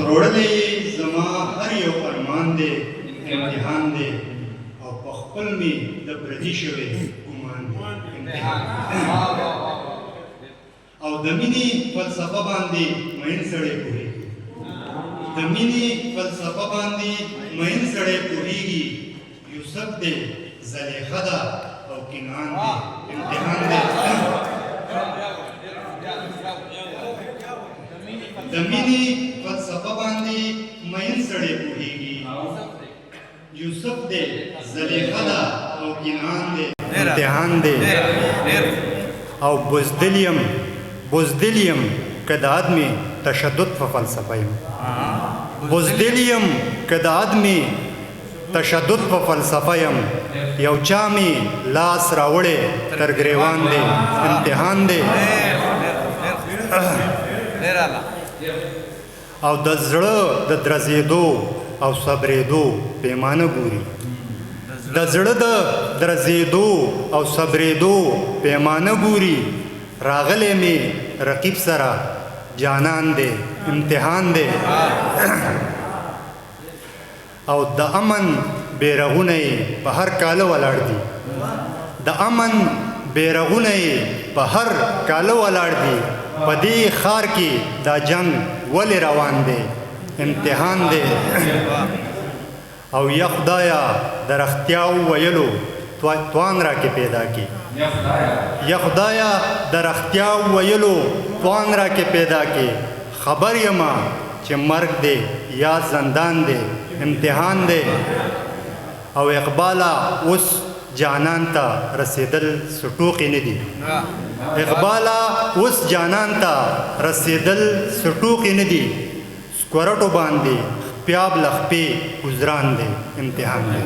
وروړلې زما هر یو ارمان دی امتحان دی او په خپل مې د پردي شوی ګمان دی امتحان او د مینې فلسفه باندې مین سړی پوهېږي د مینې فلسفه باندې مین سړی پوهېږي یوسف دی زلیخا ده او کنعان دی امتحان دی د مینې فلسفه باندې مین سړی پوهېږي یوسف دی زلیخا ده او کنعان دی امتحان دی او بزدل یم که د آدمي تشدد په فلسفه یم بزدل یم که د آدمي تشدد په فلسفه یم یو چا مې لاس راوړی تر ګریوان دی امتحان دی او د زړه د درزېدو او صبرېدو پیمانه ګوري د زړه د درزېدو او صبرېدو پیمانه ګوري راغلی مې رقیب سره جانان دی امتحان دی او د امن بیرغونه یې په هر کاله ولاړ دي د امن بیرغونه یې په هر کاله ولاړ دي په دې ښار کې دا جنگ ولې روان دی امتحان دی او یا خدایا د رښتیا وویلو توان راکې پیدا کړي یا خدایا د رښتیا وویلو توان راکې پیدا کړي خبر یمه چې مرګ دی یا زندان دی امتحان دی او اقباله اوس جانان ته رسېدل سټوقې نه دي اقباله اوس جانان ته رسېدل سټوقې نه دي سکورټو باندې پیاب لخپې گزران دی امتحان دی